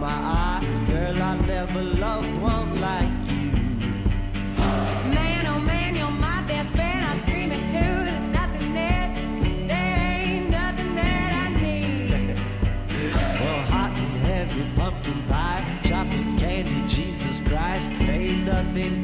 my eye. Girl, I never loved one like you. Man, oh man, you're my best friend. I scream it too. There's nothing there. There ain't nothing that I need. Well, hot and heavy pumpkin pie, chocolate candy, Jesus Christ, ain't nothing